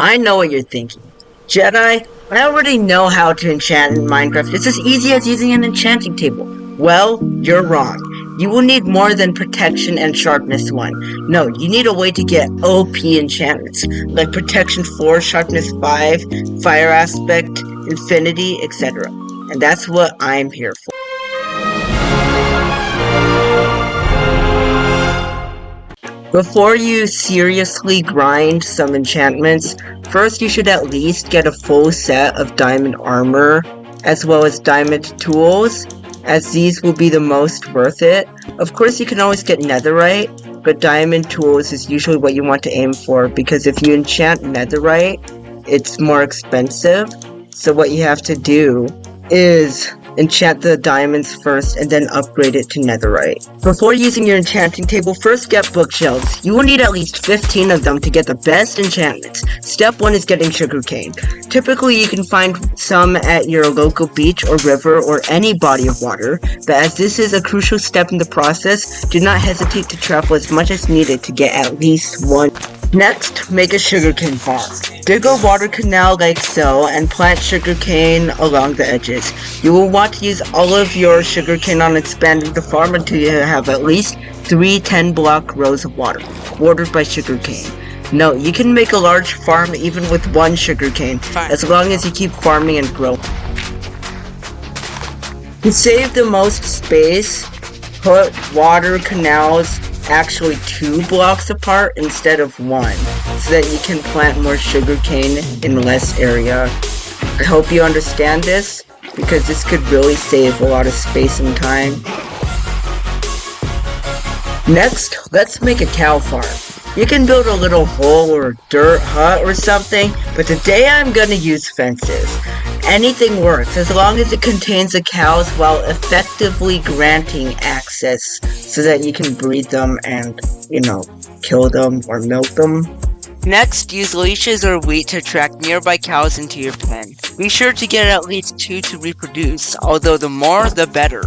I know what you're thinking. Jedi, I already know how to enchant in Minecraft. It's as easy as using an enchanting table. Well, you're wrong. You will need more than protection and sharpness 1. No, you need a way to get OP enchantments, like protection 4, sharpness 5, fire aspect, infinity, etc. And that's what I'm here for. Before you seriously grind some enchantments, first you should at least get a full set of diamond armor, as well as diamond tools, as these will be the most worth it. Of course you can always get netherite, but diamond tools is usually what you want to aim for, because if you enchant netherite, it's more expensive. So what you have to do is enchant the diamonds first and then upgrade it to netherite. Before using your enchanting table, first get bookshelves. You will need at least 15 of them to get the best enchantments. Step 1 is getting sugarcane. Typically you can find some at your local beach or river or any body of water, but as this is a crucial step in the process, do not hesitate to travel as much as needed to get at least one. Next, make a sugarcane farm. Dig a water canal like so and plant sugarcane along the edges. You will want to use all of your sugarcane on expanding the farm until you have at least 3 10-block rows of water, watered by sugarcane. Note, you can make a large farm even with 1 sugarcane, as long as you keep farming and growing. To save the most space, put water canals actually 2 blocks apart instead of 1, so that you can plant more sugarcane in less area. I hope you understand this, because this could really save a lot of space and time. Next, let's make a cow farm. You can build a little hole or dirt hut or something, but today I'm gonna use fences. Anything works, as long as it contains the cows while effectively granting access so that you can breed them and, kill them or milk them. Next, use leashes or wheat to attract nearby cows into your pen. Be sure to get at least 2 to reproduce, although the more the better.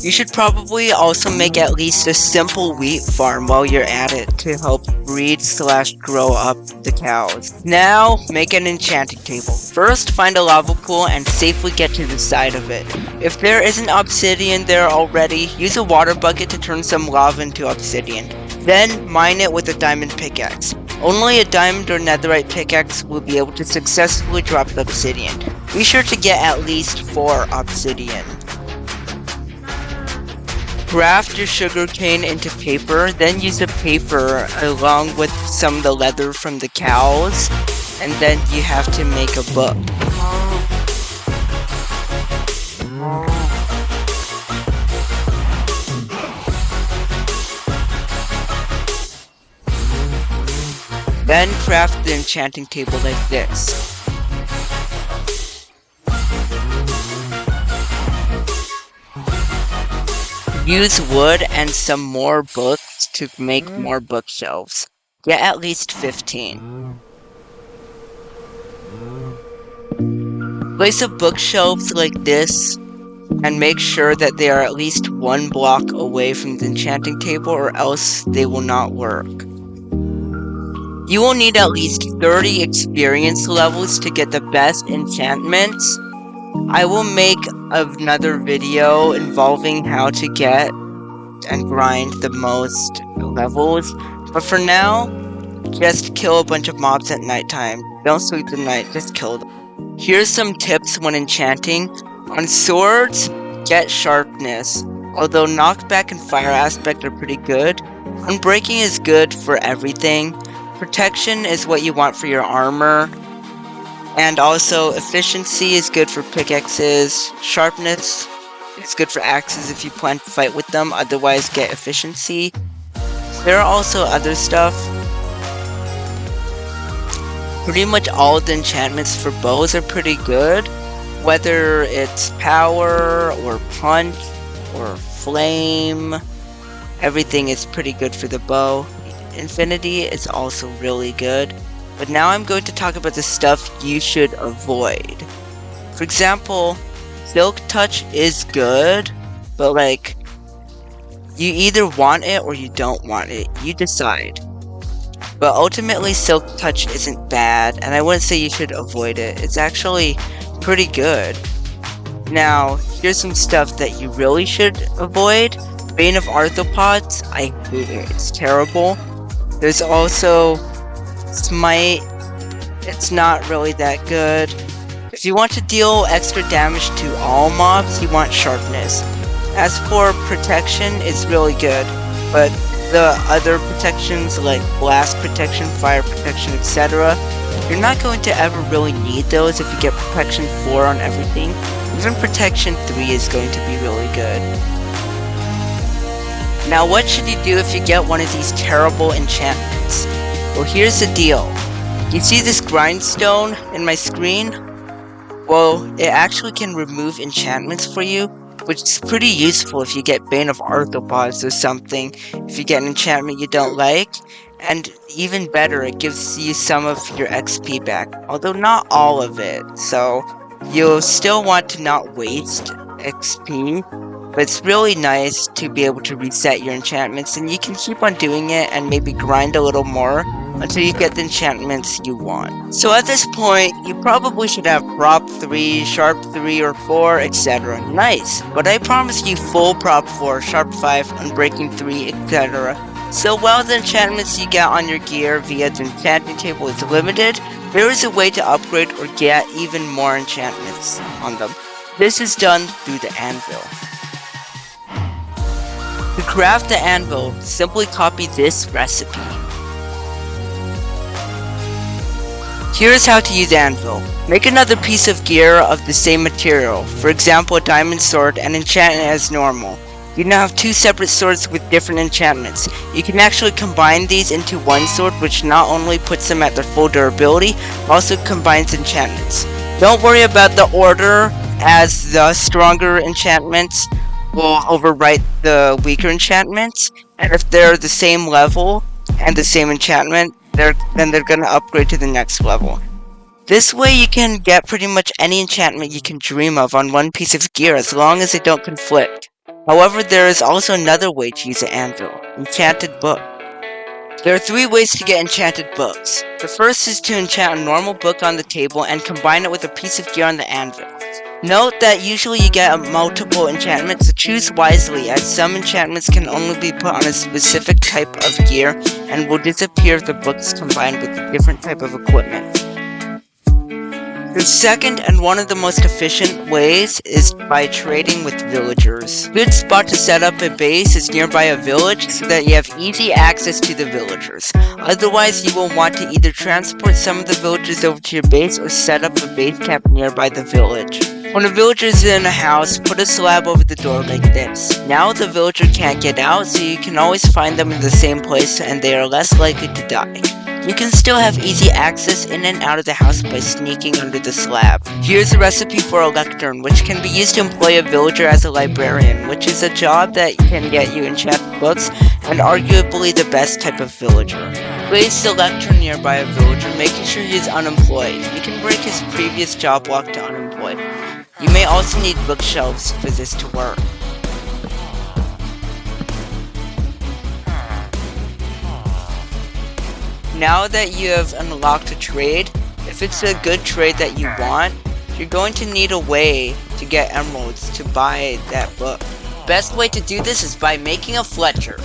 You should probably also make at least a simple wheat farm while you're at it to help breed/grow up the cows. Now, make an enchanting table. First, find a lava pool and safely get to the side of it. If there isn't obsidian there already, use a water bucket to turn some lava into obsidian. Then, mine it with a diamond pickaxe. Only a diamond or netherite pickaxe will be able to successfully drop the obsidian. Be sure to get at least 4 obsidian. Craft your sugarcane into paper, then use the paper along with some of the leather from the cows, and then you have to make a book. Then craft the enchanting table like this. Use wood and some more books to make more bookshelves. Get at least 15. Place the bookshelves like this and make sure that they are at least 1 block away from the enchanting table, or else they will not work. You will need at least 30 experience levels to get the best enchantments. I will make another video involving how to get and grind the most levels, but for now, just kill a bunch of mobs at nighttime. Don't sleep at night, just kill them. Here's some tips when enchanting. On swords, get sharpness, although knockback and fire aspect are pretty good. Unbreaking is good for everything. Protection is what you want for your armor. And also, efficiency is good for pickaxes. Sharpness is good for axes if you plan to fight with them, otherwise get efficiency. There are also other stuff. Pretty much all of the enchantments for bows are pretty good. Whether it's power, or punch, or flame, everything is pretty good for the bow. Infinity is also really good. But now I'm going to talk about the stuff you should avoid. For example, Silk Touch is good, but you either want it or you don't want it. You decide. but ultimately Silk Touch isn't bad, and I wouldn't say you should avoid it. It's actually pretty good. Now, here's some stuff that you really should avoid. Bane of Arthropods, I hate it. It's terrible. There's also Smite. It's not really that good. If you want to deal extra damage to all mobs, you want Sharpness. As for protection, it's really good, but the other protections like blast protection, fire protection, etc., you're not going to ever really need those if you get protection 4 on everything. Even protection 3 is going to be really good. Now what should you do if you get one of these terrible enchantments? Well, here's the deal. You see this grindstone in my screen? Well, it actually can remove enchantments for you, which is pretty useful if you get Bane of Arthropods or something, if you get an enchantment you don't like, and even better, it gives you some of your XP back, although not all of it, so you'll still want to not waste XP, but it's really nice to be able to reset your enchantments, and you can keep on doing it and maybe grind a little more until you get the enchantments you want. So at this point, you probably should have prop 3, sharp 3 or 4, etc. Nice, but I promise you full prop 4, sharp 5, unbreaking 3, etc. So while the enchantments you get on your gear via the enchanting table is limited, there is a way to upgrade or get even more enchantments on them. This is done through the anvil. To craft the anvil, simply copy this recipe. Here's how to use anvil. Make another piece of gear of the same material, for example a diamond sword, and enchant it as normal. You now have 2 separate swords with different enchantments. You can actually combine these into one sword, which not only puts them at their full durability, but also combines enchantments. Don't worry about the order, as the stronger enchantments will overwrite the weaker enchantments, and if they're the same level and the same enchantment, then they're gonna upgrade to the next level. This way you can get pretty much any enchantment you can dream of on one piece of gear as long as they don't conflict. However, there is also another way to use an anvil, enchanted book. There are 3 ways to get enchanted books. The first is to enchant a normal book on the table and combine it with a piece of gear on the anvil. Note that usually you get multiple enchantments, so choose wisely, as some enchantments can only be put on a specific type of gear and will disappear if the book is combined with a different type of equipment. The second and one of the most efficient ways is by trading with villagers. A good spot to set up a base is nearby a village so that you have easy access to the villagers. Otherwise, you will want to either transport some of the villagers over to your base or set up a base camp nearby the village. When a villager is in a house, put a slab over the door like this. Now the villager can't get out, so you can always find them in the same place and they are less likely to die. You can still have easy access in and out of the house by sneaking under the slab. Here's a recipe for a lectern, which can be used to employ a villager as a librarian, which is a job that can get you enchanted books, and arguably the best type of villager. Place the lectern nearby a villager, making sure he is unemployed. You can break his previous job lock to unemployed. You may also need bookshelves for this to work. Now that you have unlocked a trade, if it's a good trade that you want, you're going to need a way to get emeralds to buy that book. Best way to do this is by making a fletcher.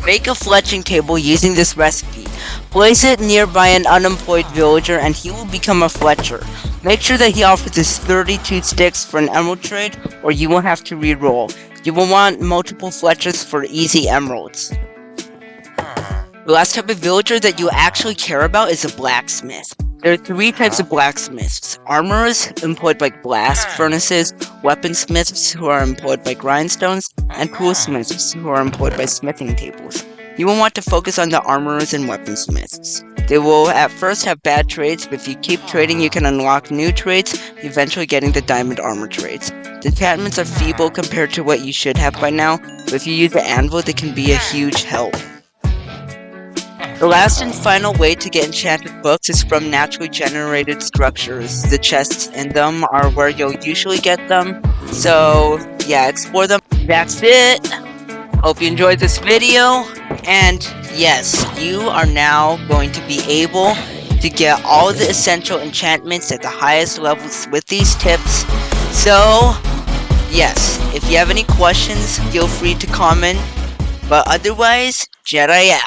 Make a fletching table using this recipe. Place it nearby an unemployed villager and he will become a fletcher. Make sure that he offers us 32 sticks for an emerald trade, or you won't have to re-roll. You will want multiple fletchers for easy emeralds. The last type of villager that you actually care about is a blacksmith. There are 3 types of blacksmiths: armorers, employed by blast furnaces, weaponsmiths, who are employed by grindstones, and toolsmiths, who are employed by smithing tables. You will want to focus on the armorers and weaponsmiths. They will at first have bad trades, but if you keep trading you can unlock new trades, eventually getting the diamond armor trades. The enchantments are feeble compared to what you should have by now, but if you use the anvil they can be a huge help. The last and final way to get enchanted books is from naturally generated structures. The chests in them are where you'll usually get them, so yeah, explore them. That's it! Hope you enjoyed this video, and yes, you are now going to be able to get all the essential enchantments at the highest levels with these tips. So, yes, if you have any questions, feel free to comment. But otherwise, Jedi out.